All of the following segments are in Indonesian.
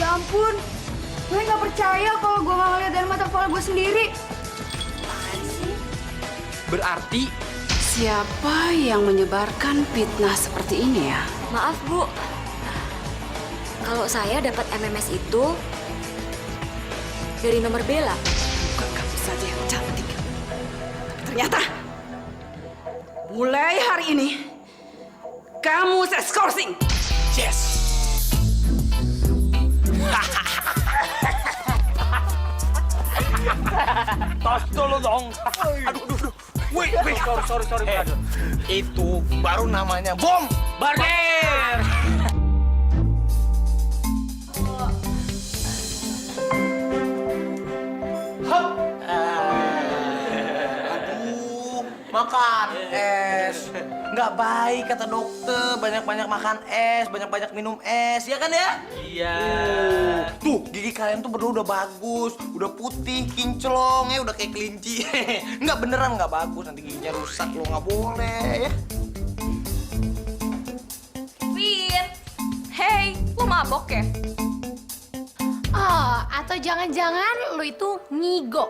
Ya ampun, gue nggak percaya kalau gue nggak ngeliat dari mata kepala gue sendiri. Apaan sih? Berarti siapa yang menyebarkan fitnah seperti ini ya? Maaf, Bu. Kalau saya dapat MMS itu dari nomor Bella. Bukan kamu saja yang cantik. Ternyata mulai hari ini kamu saya skorsing. Yes. Tas dulu dong. Aduh. Wait. Sorry. Itu baru namanya bom. Barger. Aduh, makan es. Nggak baik kata dokter. Banyak-banyak makan es, banyak-banyak minum es, ya kan ya? Iya. Tuh, gigi kalian tuh berdua udah bagus, udah putih, kinclong, ya udah kayak kelinci. Nggak beneran nggak bagus, nanti giginya rusak lo nggak boleh ya. Vin, hey, lu mabok ya? Oh, atau jangan-jangan lu itu ngigo.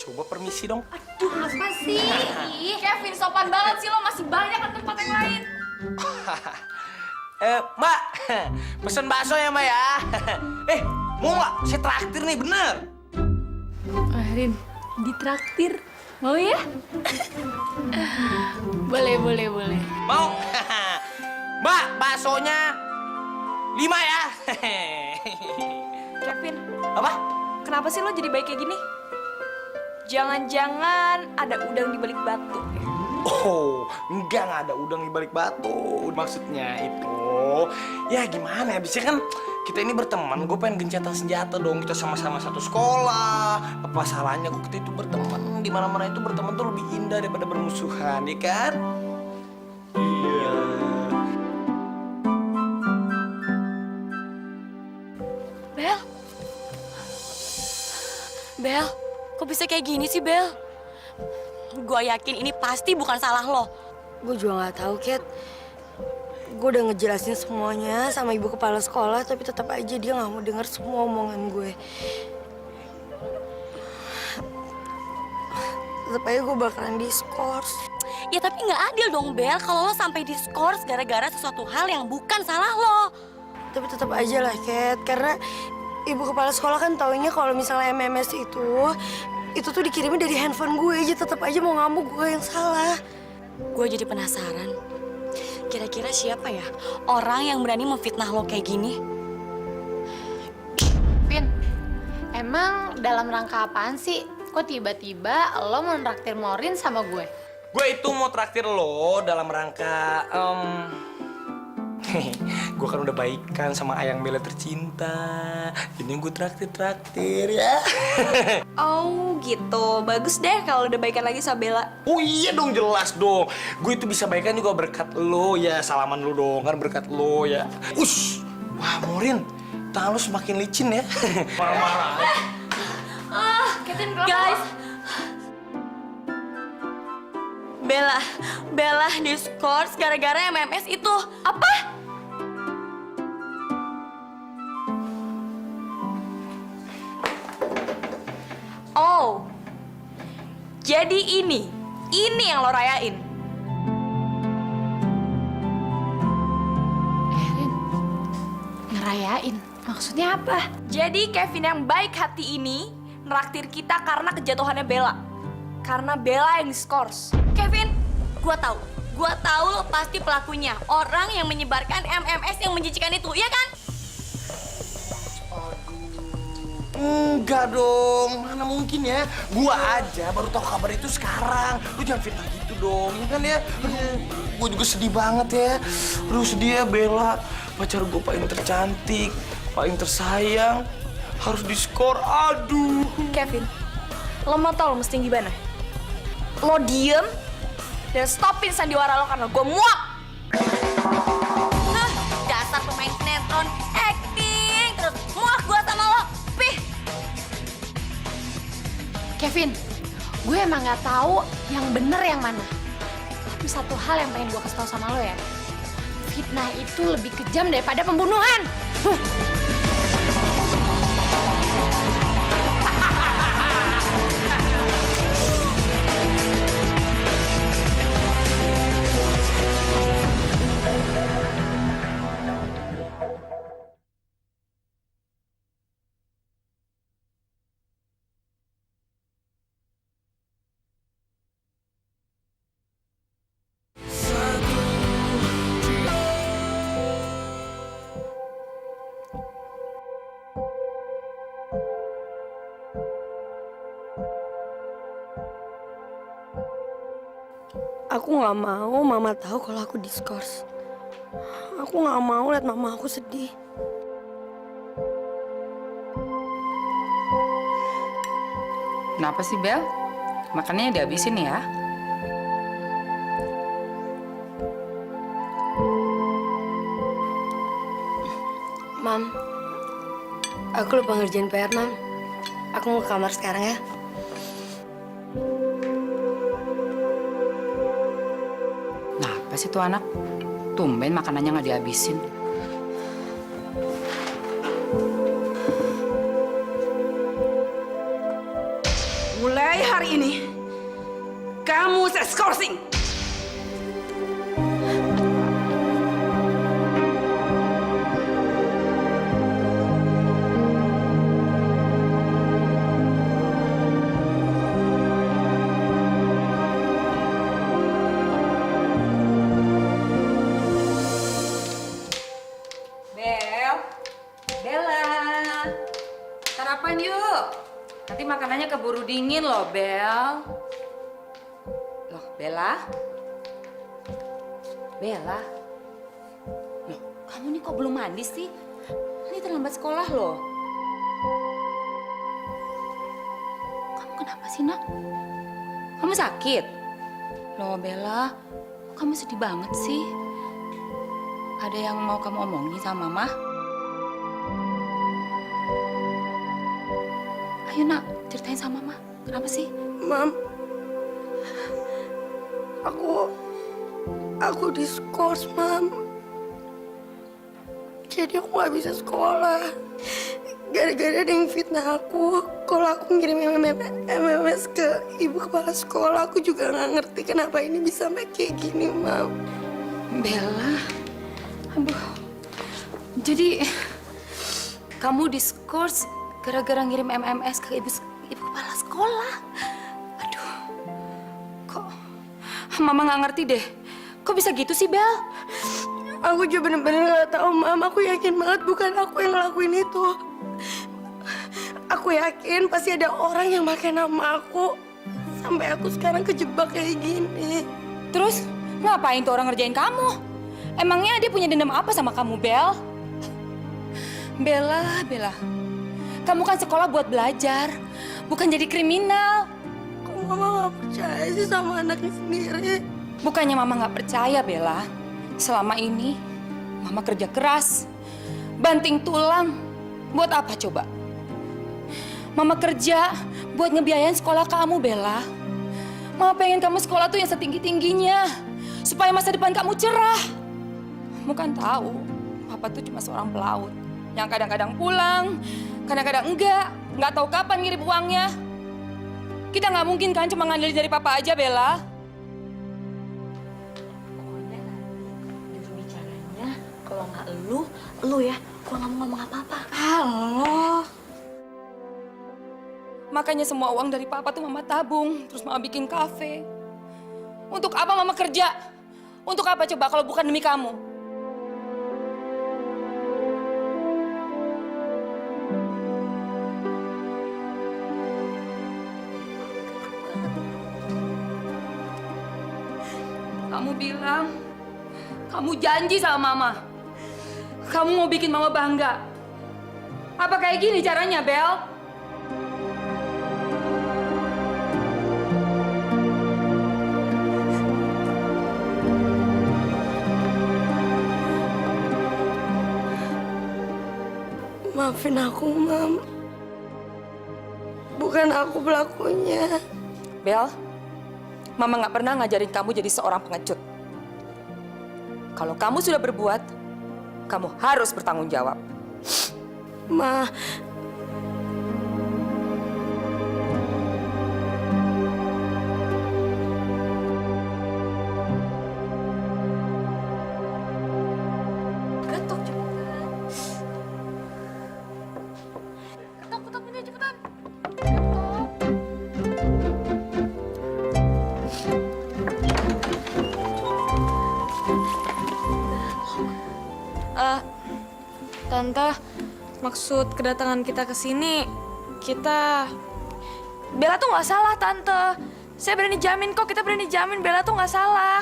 Coba permisi dong. Aduh, apa sih? Ih, Kevin, sopan banget sih lo, masih banyak kan tempat yang lain. Mbak, pesen bakso ya Mbak ya. Mau nggak? Saya traktir nih, bener. Rin, ditraktir. Mau ya? Boleh. Mau? Mbak, baksonya 5 ya. Kevin, Apa? kenapa sih lo jadi baik kayak gini? Jangan-jangan ada udang di balik batu. Oh, nggak ada udang di balik batu. Maksudnya itu, ya gimana ya? Biasanya kan kita ini berteman, gue pengen gencatan senjata dong. Kita sama-sama satu sekolah. Apa salahnya kok kita itu berteman? Di mana-mana itu berteman tuh lebih indah daripada bermusuhan, ya kan? Iya. Bel, kok bisa kayak gini sih, Bel? Gue yakin ini pasti bukan salah lo. Gue juga nggak tahu, Kat. Gue udah ngejelasin semuanya sama ibu kepala sekolah, tapi tetap aja dia nggak mau dengar semua omongan gue. Tetap aja gue bakalan diskors. Ya tapi nggak adil dong, Bel, kalau lo sampai diskors gara-gara sesuatu hal yang bukan salah lo. Tapi tetap aja lah, Kat, karena ibu kepala sekolah kan taunya kalau misalnya MMS itu tuh dikirimnya dari handphone gue aja. Tetap aja mau ngamuk gue yang salah. Gue jadi penasaran. Kira-kira siapa ya orang yang berani memfitnah lo kayak gini? Vin, emang dalam rangka apaan sih? Kok tiba-tiba lo mau nraktir Morin sama gue? Gue itu mau traktir lo dalam rangka, gue kan udah baikan sama ayang Bella tercinta. Ini gue traktir ya. Oh gitu, bagus deh kalau udah baikan lagi sama Bella. Oh iya dong, jelas dong. Gue itu bisa baikan juga berkat lo ya. Salaman lo dong, kan berkat lo ya. Ush, wah Morin, tangan lo semakin licin ya. Marah-marah. Guys, Bella diskors gara-gara MMS itu. Apa? Oh, jadi ini yang lo rayain. Rin, ngerayain? Maksudnya apa? Jadi Kevin yang baik hati ini neraktir kita karena kejatuhannya Bella. Karena Bella yang diskors. Kevin, gue tahu lo pasti pelakunya. Orang yang menyebarkan MMS yang menjijikan itu, iya kan? Enggak dong, mana mungkin ya. Gua aja baru tahu kabar itu sekarang. Lu jangan fitnah gitu dong, ya kan ya? Aduh, gua juga sedih banget ya. Aduh sedih ya Bella, pacar gua paling tercantik, paling tersayang, harus diskor. Aduh. Kevin, lo mau tau lo mesti gimana? Lo diem dan stopin sandiwara lo karena gue muak. Hah, dasar pemain sinetron, acting terus muak gue sama lo. Pih. Kevin, gue emang nggak tahu yang bener yang mana. Tapi satu hal yang pengen gue kasih tahu sama lo ya. Fitnah itu lebih kejam daripada pembunuhan. Aku nggak mau mama tahu kalau aku diskors. Aku nggak mau lihat mama aku sedih. Kenapa sih, Bel? Makannya dihabisin ya. Mam, aku lupa ngerjain PR, Mam. Aku mau ke kamar sekarang ya. Kenapa sih tuh anak? Tumben makanannya nggak dihabisin. Mulai hari ini, kamu saya skorsing. Bel, Bella, sarapan yuk. Nanti makanannya keburu dingin loh, Bel. Loh, Bella? Bella? Loh, kamu nih kok belum mandi sih? Ini terlambat sekolah loh. Kamu kenapa sih, Nak? Kamu sakit? Loh, Bella, kamu sedih banget sih. Ada yang mau kamu omongin sama Mama? Ayo nak, ceritain sama Mama. Kenapa sih? Mam, aku diskors, Mam. Jadi aku nggak bisa sekolah. Gara-gara ada yang fitnah aku. Kalau aku ngirim MMS ke ibu kepala sekolah, aku juga nggak ngerti kenapa ini bisa sampai kayak gini, Mam. Bella, aduh. Jadi kamu diskors gara-gara ngirim MMS ke ibu kepala sekolah. Aduh, kok Mama nggak ngerti deh. Kok bisa gitu sih, Bel? Aku juga bener-bener nggak tahu, Mam. Aku yakin banget bukan aku yang ngelakuin itu. Aku yakin pasti ada orang yang pakai nama aku. Sampai aku sekarang kejebak kayak gini. Terus ngapain tuh orang ngerjain kamu? Emangnya dia punya dendam apa sama kamu, Bel? Bella. Kamu kan sekolah buat belajar, bukan jadi kriminal. Kok Mama nggak percaya sih sama anaknya sendiri? Bukannya Mama nggak percaya, Bella. Selama ini Mama kerja keras, banting tulang. Buat apa coba? Mama kerja buat ngebiayain sekolah kamu, Bella. Mama pengen kamu sekolah tuh yang setinggi-tingginya, supaya masa depan kamu cerah. Kamu kan tahu, Papa tuh cuma seorang pelaut yang kadang-kadang pulang, kadang-kadang nggak tahu kapan ngirim uangnya. Kita nggak mungkin kan cuma ngandelin dari Papa aja, Bella. Pokoknya nanti juru bicaranya kalau nggak lu ya. Gua nggak mau ngomong apa-apa. Halo. Makanya semua uang dari Papa tuh Mama tabung, terus Mama bikin kafe. Untuk apa Mama kerja? Untuk apa coba kalau bukan demi kamu? Kamu bilang, kamu janji sama Mama. Kamu mau bikin Mama bangga. Apa kayak gini caranya, Bel? Maafin aku, Mam. Bukan aku pelakunya. Bel, Mama nggak pernah ngajarin kamu jadi seorang pengecut. Kalau kamu sudah berbuat, kamu harus bertanggung jawab. Ma, Ketok cepetan. Ketok ini cepetan. Tante, maksud kedatangan kita ke sini, Bella tuh nggak salah, Tante. Saya berani jamin kok, kita berani jamin Bella tuh nggak salah.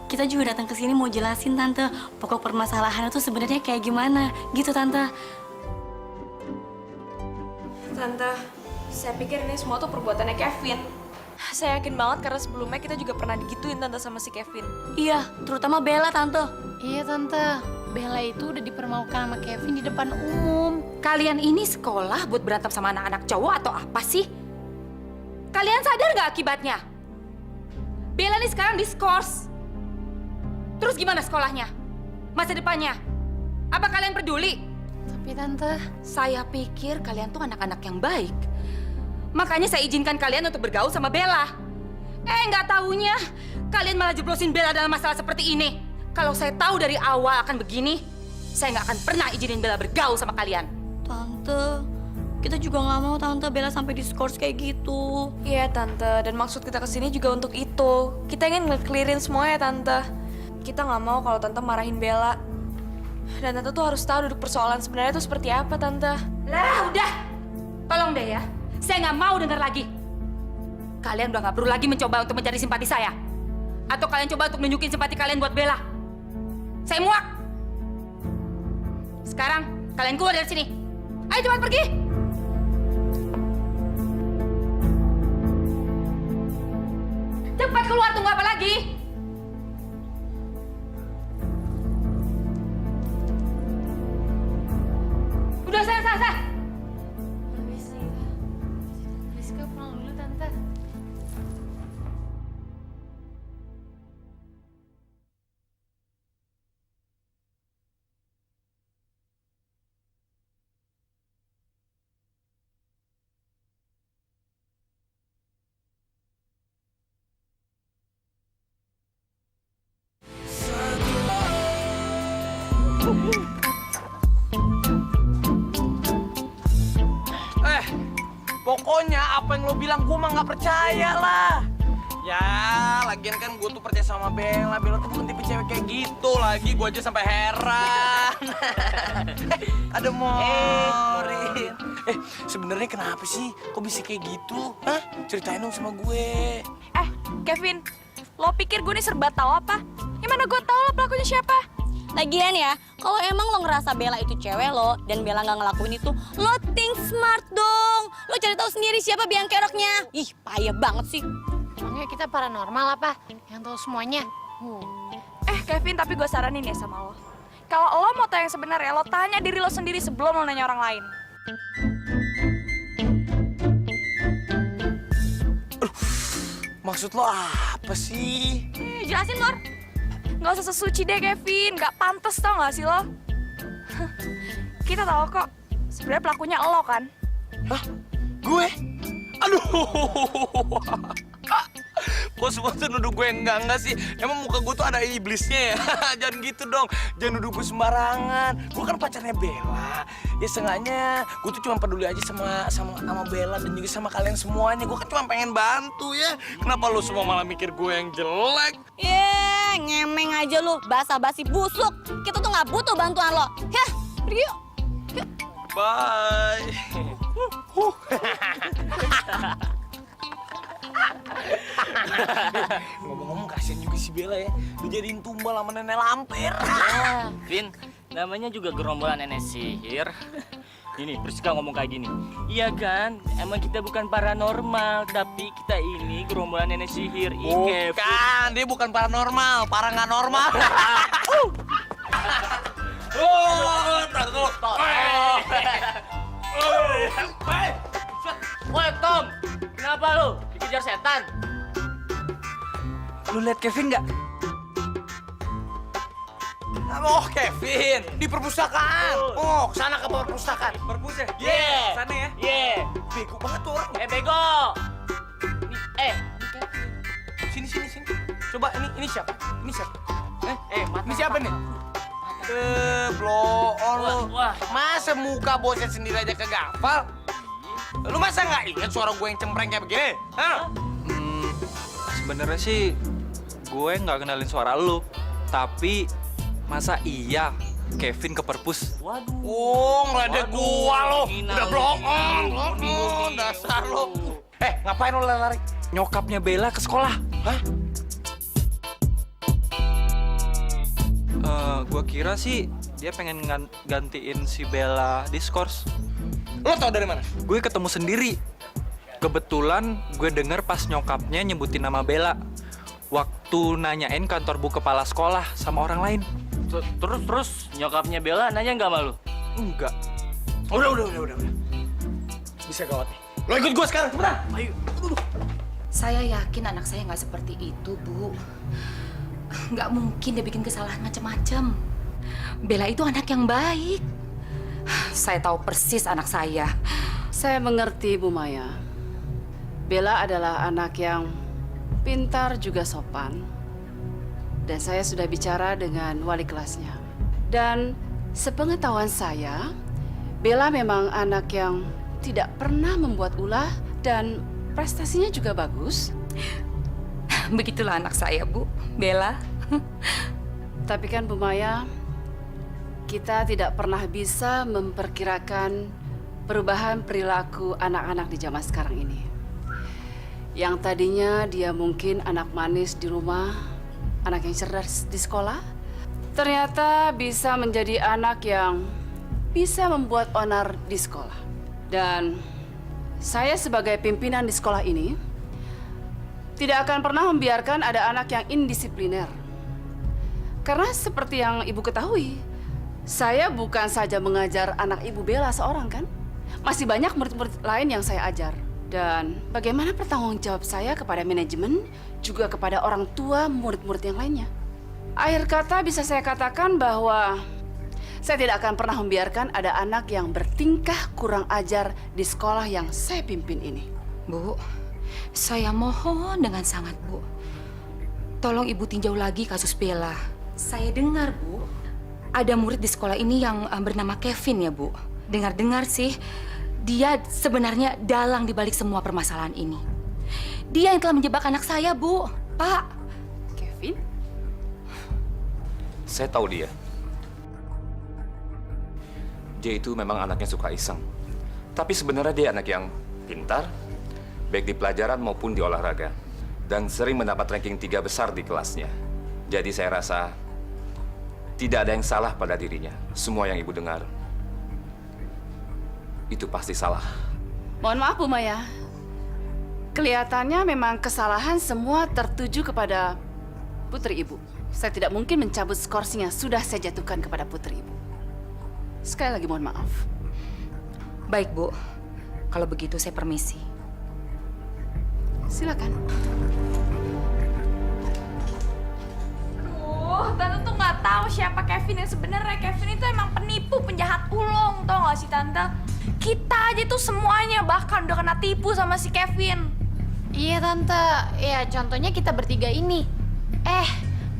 Kita juga datang ke sini mau jelasin tante pokok permasalahannya tuh sebenarnya kayak gimana gitu tante. Tante, saya pikir ini semua tuh perbuatannya Kevin. Saya yakin banget karena sebelumnya kita juga pernah digituin tante sama si Kevin. Iya, terutama Bella tante. Iya tante, Bella itu udah dipermalukan sama Kevin di depan umum. Kalian ini sekolah buat berantem sama anak-anak cowok atau apa sih? Kalian sadar nggak akibatnya? Bella nih sekarang diskors. Terus gimana sekolahnya? Masa depannya? Apa kalian peduli? Tapi tante, Saya pikir kalian tuh anak-anak yang baik. Makanya saya izinkan kalian untuk bergaul sama Bella. Nggak taunya kalian malah jeblosin Bella dalam masalah seperti ini. Kalau saya tahu dari awal akan begini, saya nggak akan pernah izinin Bella bergaul sama kalian. Tante, kita juga nggak mau tante Bella sampai diskors kayak gitu. Iya tante, dan maksud kita kesini juga untuk itu. Kita ingin nge-clearin semuanya tante. Kita nggak mau kalau tante marahin Bella. Dan tante tuh harus tahu duduk persoalan sebenarnya tuh seperti apa tante. Lah udah, tolong deh ya. Saya nggak mau dengar lagi. Kalian udah nggak perlu lagi mencoba untuk mencari simpati saya. Atau kalian coba untuk nunjukin simpati kalian buat Bella. Saya muak. Sekarang kalian keluar dari sini. Ayo cepat pergi. Cepat keluar, tunggu apa lagi? Udah saya. Rizka pulang dulu tante. Pokoknya apa yang lo bilang gue mah nggak percaya lah. Ya, lagian kan gue tuh percaya sama Bella. Bella tuh bukan tipe cewek kayak gitu. Lagi gue aja sampai heran. Ada Morin. Sebenarnya kenapa sih? Kok bisa kayak gitu? Hah? Ceritain dong sama gue. Kevin, lo pikir gue nih serba tahu apa? Gimana gue tahu lo pelakunya siapa? Lagian ya, kalau emang lo ngerasa Bella itu cewek lo dan Bella nggak ngelakuin itu, lo think smart dong. Lo cari tahu sendiri siapa biang keroknya. Ih, payah banget sih. Emangnya kita paranormal apa? Yang tahu semuanya? Kevin, tapi gue saranin ya sama lo. Kalau lo mau tahu yang sebenarnya, lo tanya diri lo sendiri sebelum lo nanya orang lain. Maksud lo apa sih? Jelasin, Lor. Nggak usah sesuci deh, Kevin. Nggak pantas tau nggak sih lo? Kita tahu kok, sebenarnya pelakunya lo kan? Hah? Gue? Aduh. Kok semua tuh nuduh gue enggak sih? Emang muka gue tuh ada iblisnya ya? Jangan gitu dong. Jangan nuduh gue sembarangan. Gue kan pacarnya Bella. Ya seenggaknya gue tuh cuma peduli aja sama Bella dan juga sama kalian semuanya. Gue kan cuma pengen bantu ya. Kenapa lu semua malah mikir gue yang jelek? Ngemeng aja lu, basa-basi busuk. Kita tuh nggak butuh bantuan lo. Hah, pergi yuk. Bye. Ngomong-ngomong kasihan juga si Bella ya. Dijadiin tumbal sama nenek lampir. Vin, namanya juga gerombolan nenek sihir. Ini Priska ngomong kayak gini. Iya kan, emang kita bukan paranormal, tapi kita ini gerombolan nenek sihir. Bukan, dia bukan paranormal, para nggak normal. Woi Tom, kenapa lu dikejar setan? Lu lihat Kevin nggak? Oh, Kevin, di perpustakaan. Oh, kesana ke perpustakaan. Perpus ya? Yeah. Sana ya? Yeah. Bego banget tuh orang. Bego. Sini. Coba ini siapa? Ini siapa? Mata, Ini siapa nih? Bloon lu. Wah. Masa muka bosnya sendiri aja kagak hafal? Lu masa nggak ingat suara gue yang cempreng kayak begini? Hah? Sebenarnya sih gue nggak kenalin suara lu, tapi masa iya Kevin ke perpus? Waduh. Oh, ngeledek gua lo. Gina Udah lu, bloon, gina lu. dasar lo. Ngapain lo lari? nyokapnya Bella ke sekolah. Hah? Gua kira sih dia pengen gantiin si Bella diskors. Lo tau dari mana? Gue ketemu sendiri. Kebetulan gue denger pas nyokapnya nyebutin nama Bella waktu nanyain kantor bu kepala sekolah sama orang lain. Terus nyokapnya Bella nanya nggak sama lu? Enggak. Udah. Bisa gawat nih. Lo ikut gue sekarang, cepetan. Ayo. Saya yakin anak saya nggak seperti itu, Bu. Nggak mungkin dia bikin kesalahan macam-macam. Bella itu anak yang baik. Saya tahu persis anak saya. Saya mengerti, Bu Maya. Bella adalah anak yang pintar juga sopan. Dan saya sudah bicara dengan wali kelasnya. Dan sepengetahuan saya, Bella memang anak yang tidak pernah membuat ulah dan prestasinya juga bagus. Begitulah anak saya, Bu. Bella. Tapi kan Bu Maya, kita tidak pernah bisa memperkirakan perubahan perilaku anak-anak di zaman sekarang ini. Yang tadinya dia mungkin anak manis di rumah, anak yang cerdas di sekolah, ternyata bisa menjadi anak yang bisa membuat onar di sekolah. Dan saya sebagai pimpinan di sekolah ini tidak akan pernah membiarkan ada anak yang indisipliner. Karena seperti yang Ibu ketahui, saya bukan saja mengajar anak Ibu Bella seorang kan? Masih banyak murid-murid lain yang saya ajar. Dan bagaimana pertanggungjawab saya kepada manajemen, juga kepada orang tua murid-murid yang lainnya. Akhir kata bisa saya katakan bahwa saya tidak akan pernah membiarkan ada anak yang bertingkah kurang ajar di sekolah yang saya pimpin ini. Bu, saya mohon dengan sangat, Bu. Tolong Ibu tinjau lagi kasus Bella. Saya dengar, Bu, ada murid di sekolah ini yang bernama Kevin ya, Bu. Dengar-dengar sih, dia sebenarnya dalang di balik semua permasalahan ini. Dia yang telah menjebak anak saya, Bu. Pak. Kevin? Saya tahu dia. Dia itu memang anaknya suka iseng. Tapi sebenarnya dia anak yang pintar, baik di pelajaran maupun di olahraga. Dan sering mendapat ranking 3 besar di kelasnya. Jadi saya rasa tidak ada yang salah pada dirinya. Semua yang Ibu dengar, itu pasti salah. Mohon maaf Bu Maya. Kelihatannya memang kesalahan semua tertuju kepada putri Ibu. Saya tidak mungkin mencabut skorsing yang sudah saya jatuhkan kepada putri Ibu. Sekali lagi mohon maaf. Baik, Bu. Kalau begitu saya permisi. Silakan. Tante tuh nggak tahu siapa Kevin yang sebenarnya. Kevin itu emang penipu, penjahat ulung, tau nggak sih Tante? Kita aja tuh semuanya bahkan udah kena tipu sama si Kevin. Iya Tante, ya contohnya kita bertiga ini.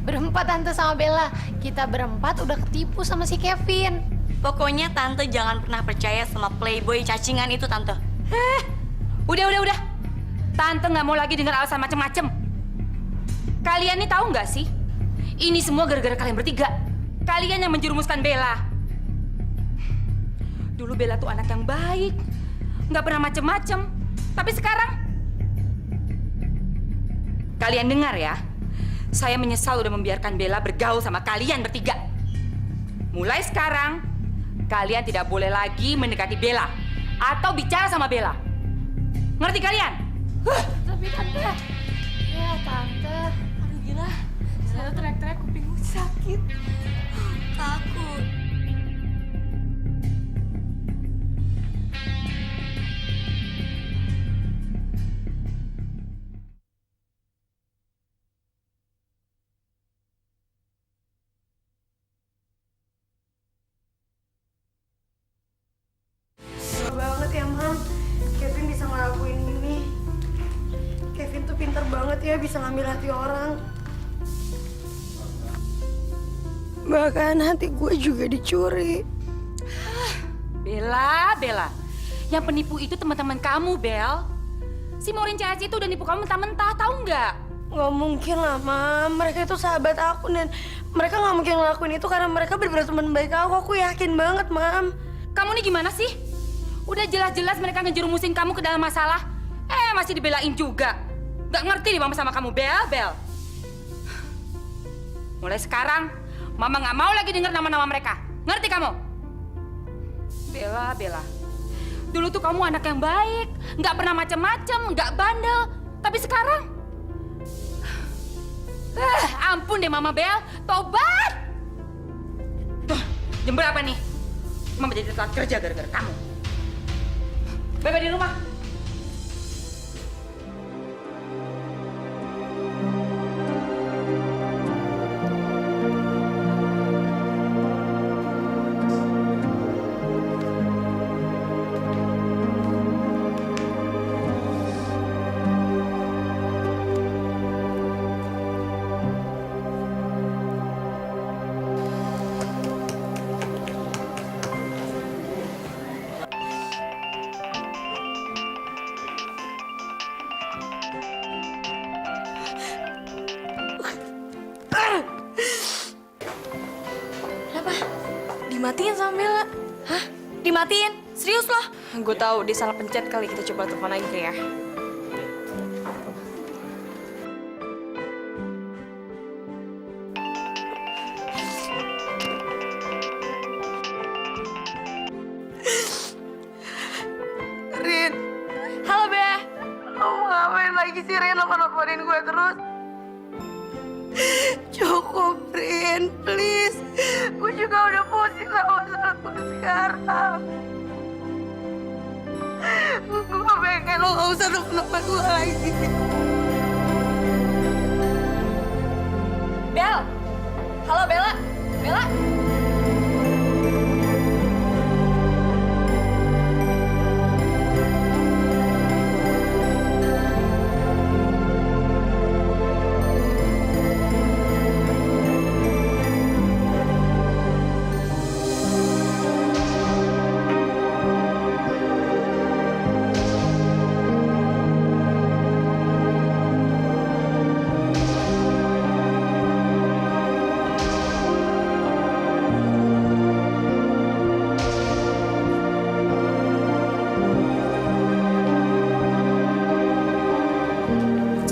Berempat Tante sama Bella. Kita berempat udah ketipu sama si Kevin. Pokoknya Tante jangan pernah percaya sama playboy cacingan itu, Tante. Udah. Tante nggak mau lagi dengar alasan macem-macem. Kalian nih tahu nggak sih? Ini semua gara-gara kalian bertiga. Kalian yang menjerumuskan Bella. Dulu Bella tuh anak yang baik, nggak pernah macem-macem. Tapi sekarang, kalian dengar ya, saya menyesal udah membiarkan Bella bergaul sama kalian bertiga. Mulai sekarang, kalian tidak boleh lagi mendekati Bella atau bicara sama Bella. Ngerti kalian? Tapi Tante, Ya Tante. aduh gila. Saya teriak-teriak kupingku sakit. Takut. Susah banget ya, Mam. Kevin bisa ngelakuin ini. Kevin tuh pinter banget ya bisa ngambil hati orang. Bahkan hati gue juga dicuri. Bella. Yang penipu itu teman-teman kamu, Bel. Si Maureen CS itu udah nipu kamu mentah-mentah, tahu nggak? Gak mungkin lah, Mam. Mereka itu sahabat aku dan mereka gak mungkin ngelakuin itu karena mereka benar-benar teman baik aku. Aku yakin banget, Mam. Kamu nih gimana sih? Udah jelas-jelas mereka ngejerumusin kamu ke dalam masalah. Masih dibelain juga. Nggak ngerti nih Mama sama kamu, Bel. Mulai sekarang, Mama nggak mau lagi dengar nama-nama mereka. Ngerti kamu? Bella. Dulu tuh kamu anak yang baik, nggak pernah macem-macem, nggak bandel. Tapi sekarang, ampun deh Mama Bel, tobat. Tuh, jam berapa nih? Mama jadi telat kerja gara-gara kamu. Bebe di rumah. Kenapa? Dimatiin sama Bella. Hah? Dimatiin? Serius loh? Gue tahu dia salah pencet kali, kita coba telepon lagi ya. Rin, Halo, Be. kamu ngapain lagi sih Rin? Nelfon-nelfonin gue terus. Cukup, Rin, please. Gue juga udah pusing sama masalah gue sekarang. Gue pengen lo gak usah nelfon gue lagi. Bel! Halo, Bella? Bella?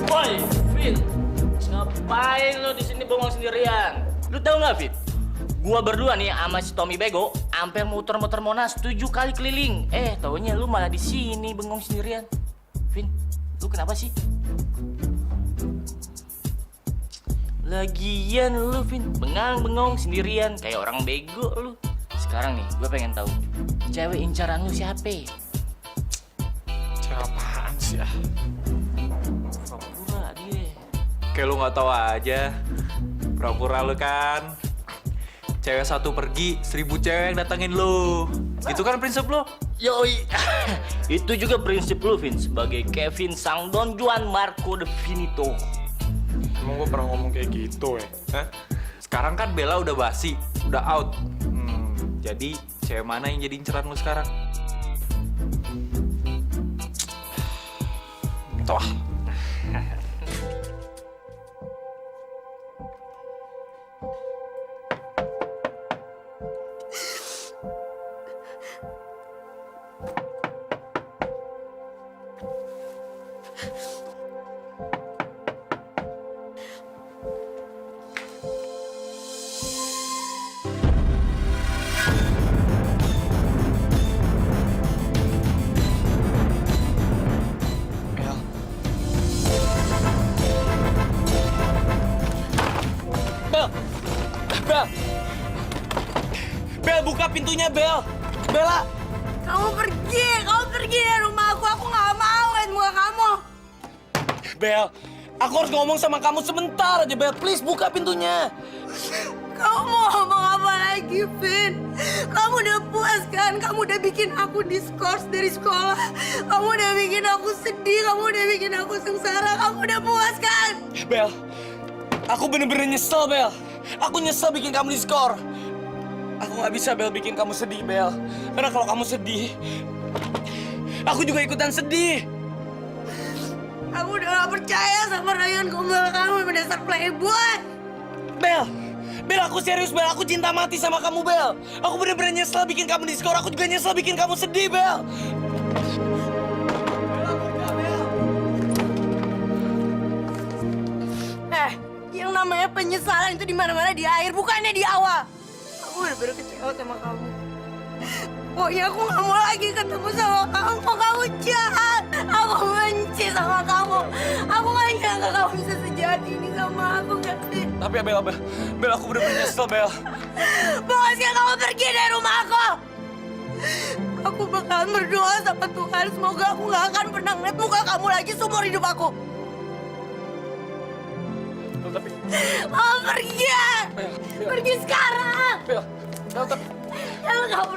Woi, Vin, ngapain lo di sini bengong sendirian? Lu tahu nggak, Vin? Gua berdua nih sama si Tommy Bego, hampir muter-muter Monas 7 kali keliling. Taunya lu malah di sini bengong sendirian. Vin, lu kenapa sih? Lagian lu, Vin, bengong sendirian kayak orang bego lu. Sekarang nih, gue pengen tahu, cewek incaran lu siapa? Cewek apaan sih ah? Pura-pura dia. Kayak lu nggak tahu aja. Pura-pura lu kan. Cewek satu pergi, 1000 cewek yang datangin lu. Itu kan prinsip lu. Yoi, itu juga prinsip lu, Vin, sebagai Kevin Sang Don Juan Marco Definito. Emang gue pernah ngomong kayak gitu ya? Hah? Sekarang kan Bella udah basi, udah out. Jadi cewek mana yang jadi inceran lu sekarang? Toh. Bel, buka pintunya, Bel. Bella. Kamu pergi dari rumah aku gak mau lihat muka kamu. Bel, aku harus ngomong sama kamu sebentar aja, Bel. Please, buka pintunya. Kamu mau ngomong apa lagi, Vin? Kamu udah puas kan? Kamu udah bikin aku diskors dari sekolah. Kamu udah bikin aku sedih, kamu udah bikin aku sengsara. Kamu udah puas kan? Bel, aku bener-bener nyesel, Bel. Aku nyesel bikin kamu diskor. Aku nggak bisa, Bel, bikin kamu sedih, Bel. Karena kalau kamu sedih, aku juga ikutan sedih. Aku udah gak percaya sama rayuan gombal kamu, dasar playboy. Bel, aku serius, Bel. Aku cinta mati sama kamu, Bel. Aku bener-bener nyesel bikin kamu diskor. Aku juga nyesel bikin kamu sedih, Bel. Bel, buka, Bel. Makanya penyesalan itu di mana-mana di akhir, bukannya di awal. Aku bener-bener kecewa sama kamu. Pokoknya aku nggak mau lagi ketemu sama kamu. Kamu jahat. Aku benci sama kamu. Aku nggak nyangka kamu bisa sejahat ini sama aku, Kevin. Tapi ya Bella, aku bener-bener nyesel, Bella. Pokoknya kamu pergi dari rumah aku. Aku bakalan berdoa sama Tuhan. Semoga aku nggak akan pernah ngeliat muka kamu lagi seumur hidup aku. Tapi Kamu pergi ya. Pergi sekarang. Bella, tapi Jangan kamu.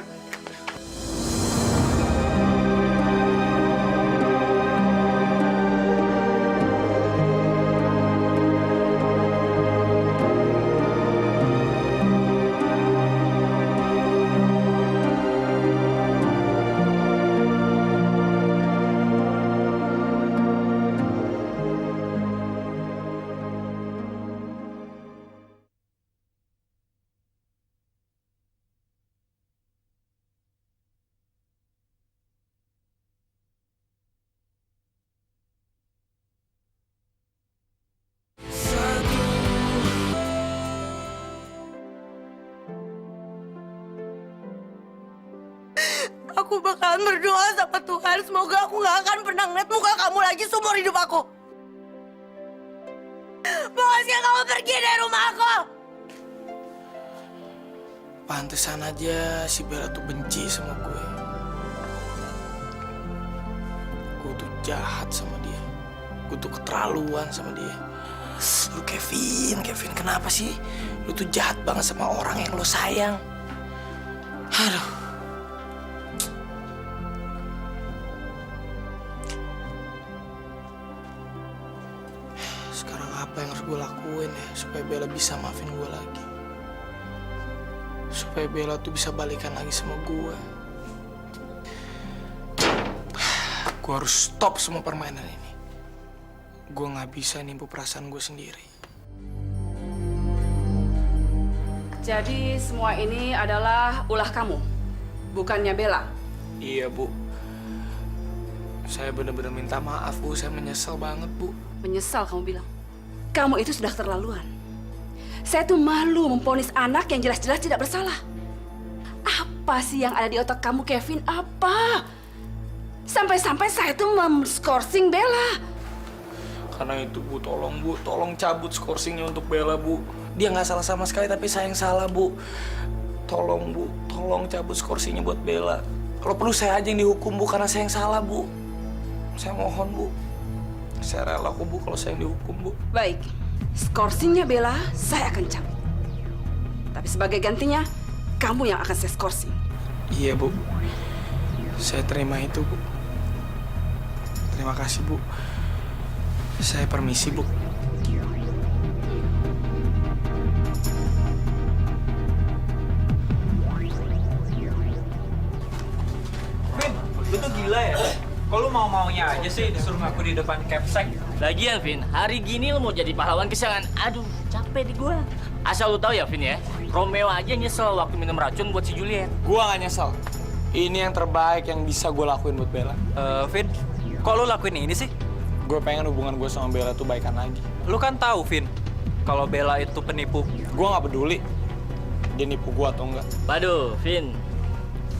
Aku bakalan berdoa sama Tuhan. Semoga aku nggak akan pernah ngeliat muka kamu lagi seumur hidup aku. Pokoknya kamu pergi dari rumah aku. pantesan aja si Bella tuh benci sama gue. Gue tuh jahat sama dia. Gue tuh keterlaluan sama dia. Lu Kevin, kenapa sih? Lu tuh jahat banget sama orang yang lu sayang. Aduh. Sekarang apa yang harus gue lakuin ya supaya Bella bisa maafin gue lagi? Supaya Bella tuh bisa balikan lagi sama gue. Gue harus stop semua permainan ini. Gue gak bisa nimpu perasaan gue sendiri. Jadi semua ini adalah ulah kamu, bukannya Bella. Iya, Bu. Saya benar-benar minta maaf, Bu. Saya menyesal banget, Bu. Menyesal kamu bilang. Kamu itu sudah terlaluan. Saya tuh malu memponis anak yang jelas-jelas tidak bersalah. Apa sih yang ada di otak kamu, Kevin? Apa? Sampai-sampai saya tuh men-scourging Bella. Karena itu, Bu, tolong cabut skorsingnya untuk Bella, Bu. Dia nggak salah sama sekali, tapi saya yang salah, Bu. Tolong, Bu, tolong cabut skorsingnya buat Bella. Kalau perlu saya aja yang dihukum, Bu, karena saya yang salah, Bu. Saya mohon, Bu. Saya rela kok, Bu, kalau saya yang dihukum, Bu. Baik, skorsingnya Bella saya akan cabut. Tapi sebagai gantinya, kamu yang akan saya skorsing. Iya, Bu. Saya terima itu, Bu. Terima kasih, Bu. Saya permisi, Bu. Vin, lu tuh gila ya? Kok lu mau-maunya aja sih disuruh ngaku di depan Capsek? Lagian, Vin, hari gini lu mau jadi pahlawan kesayangan. Aduh, capek di gua. Asal lu tahu ya, Vin ya, Romeo aja nyesel waktu minum racun buat si Juliet. Gua gak nyesel. Ini yang terbaik yang bisa gue lakuin buat Bella. Vin, kok lu lakuin ini sih? Gue pengen hubungan gue sama Bella tuh baikan lagi. Lu kan tahu, Vin, kalau Bella itu penipu. Gue gak peduli dia nipu gue atau enggak. Waduh, Vin,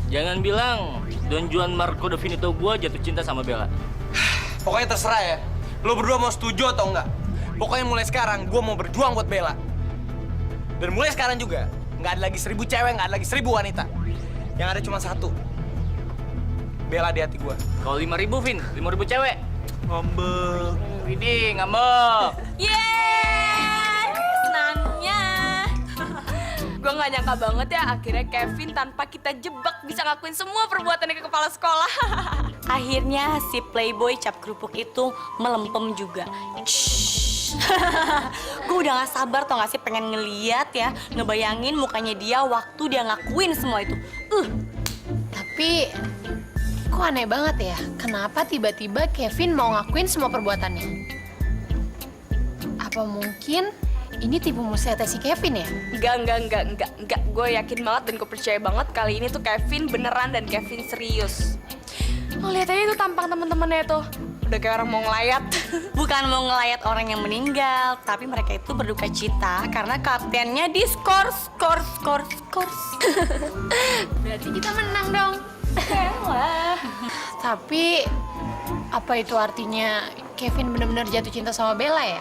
jangan bilang Don Juan Marco de Vinito gua jatuh cinta sama Bella. Pokoknya terserah ya. Lo berdua mau setuju atau enggak. Pokoknya mulai sekarang gue mau berjuang buat Bella. Dan mulai sekarang juga nggak ada lagi 1000 cewek, nggak ada lagi 1000 wanita. Yang ada cuma satu. Bella di hati gue. Kalau 5.000, Vin, 5.000 cewek. Ngambek. Widih, ngambek. Yeay! Senangnya. Gue gak nyangka banget ya akhirnya Kevin tanpa kita jebak bisa ngakuin semua perbuatannya ke kepala sekolah. Akhirnya si playboy cap kerupuk itu melempem juga. Gue udah gak sabar tau gak sih pengen ngeliat ya, ngebayangin mukanya dia waktu dia ngakuin semua itu. Tapi kok aneh banget ya, kenapa tiba-tiba Kevin mau ngakuin semua perbuatannya? Apa mungkin ini tipu muslihatnya si Kevin ya? Enggak. Gue yakin banget dan gue percaya banget kali ini tuh Kevin beneran dan Kevin serius. Lo lihat aja tuh tampang temen-temennya tuh. udah kayak orang mau ngelayat. Bukan mau ngelayat orang yang meninggal, tapi mereka itu berduka cita karena kaptennya diskors. Berarti kita menang dong. Tapi apa itu artinya Kevin benar-benar jatuh cinta sama Bella ya?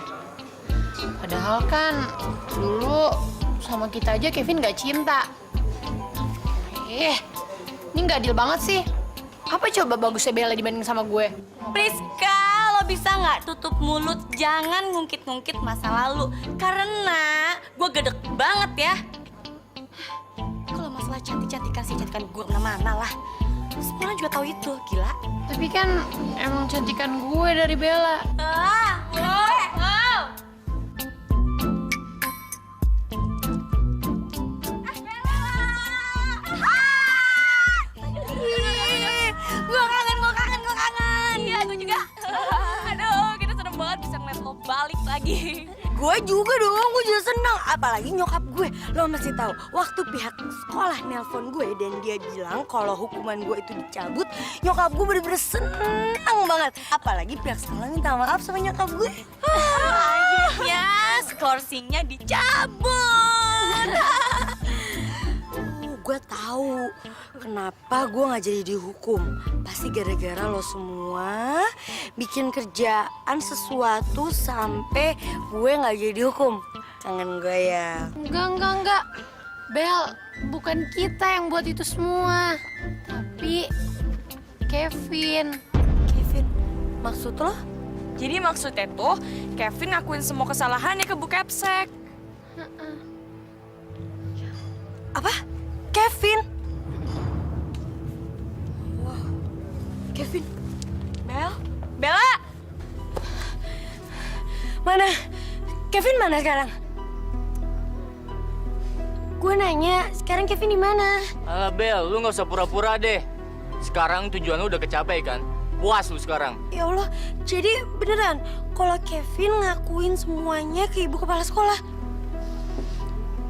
Padahal kan dulu sama kita aja Kevin gak cinta. Ini gak adil banget sih. Apa coba bagusnya Bella dibanding sama gue? Priska, lo bisa nggak tutup mulut? Jangan ngungkit-ngungkit masa lalu. Karena gue gedek banget ya. Kalau masalah cantik-cantikan sih, cantikan gue kemana-mana lah. Semua orang juga tahu itu, gila. Tapi kan emang cantikan gue dari Bella. Gue kangen. Iya, gue juga. Aduh, kita seneng banget bisa ngeliat lo balik lagi. Gue juga dong, gue juga senang. Apalagi nyokap gue. Lo masih tahu, waktu pihak sekolah nelpon gue dan dia bilang kalau hukuman gue itu dicabut, nyokap gue bener-bener senang banget. Apalagi pihak sekolah minta maaf sama nyokap gue. Akhirnya skorsingnya dicabut. Gue tahu kenapa gue nggak jadi dihukum. Pasti gara-gara lo semua bikin kerjaan sesuatu sampai gue nggak jadi dihukum. Kangen gue ya. Enggak. Bel, bukan kita yang buat itu semua. Tapi Kevin. Kevin, maksud lo? Jadi maksudnya tuh Kevin ngakuin semua kesalahannya ke Bu Kepsek. Apa? Kevin? Wow. Kevin. Bella! Mana? Kevin mana sekarang? Gue nanya, sekarang Kevin di mana? Alah Bel, lu nggak usah pura-pura deh. Sekarang tujuan lu udah kecapai kan? Puas lu sekarang. Ya Allah, jadi beneran kalau Kevin ngakuin semuanya ke ibu kepala sekolah.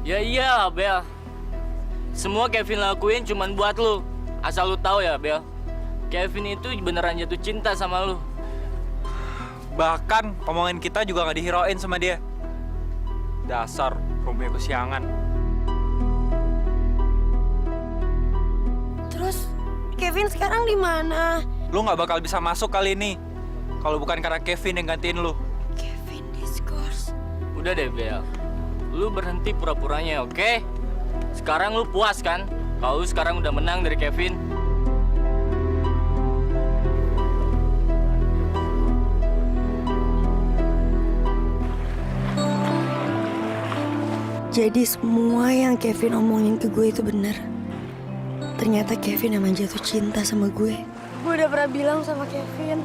Ya iya Bel. Semua Kevin lakuin cuman buat lu. Asal lu tahu ya Bel. Kevin itu beneran jatuh cinta sama lu. Bahkan omongan kita juga nggak dihirauin sama dia. Dasar Romeo kesiangan. Terus Kevin sekarang di mana? Lu nggak bakal bisa masuk kali ini kalau bukan karena Kevin yang gantiin lu. Kevin diskors. Udah deh Bel. Lu berhenti pura-puranya, oke? Sekarang lu puas kan? Kalau lu sekarang udah menang dari Kevin. Jadi semua yang Kevin omongin ke gue itu benar. Ternyata Kevin emang jatuh cinta sama gue. Gue udah pernah bilang sama Kevin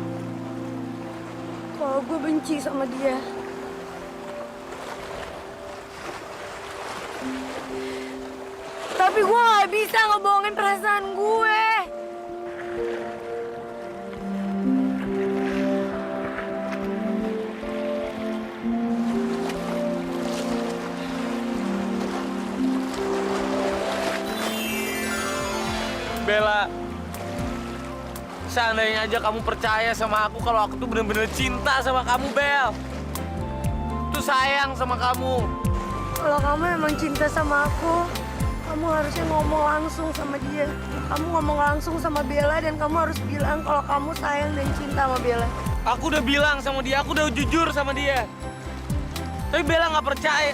kalau gue benci sama dia. Tapi gue gak bisa ngebohongin perasaan gue. Bella, seandainya aja kamu percaya sama aku kalau aku tuh bener-bener cinta sama kamu, Bel. Tuh sayang sama kamu. Kalau kamu emang cinta sama aku, kamu harusnya ngomong langsung sama dia. Kamu ngomong langsung sama Bella dan kamu harus bilang kalau kamu sayang dan cinta sama Bella. Aku udah bilang sama dia, aku udah jujur sama dia. Tapi Bella nggak percaya.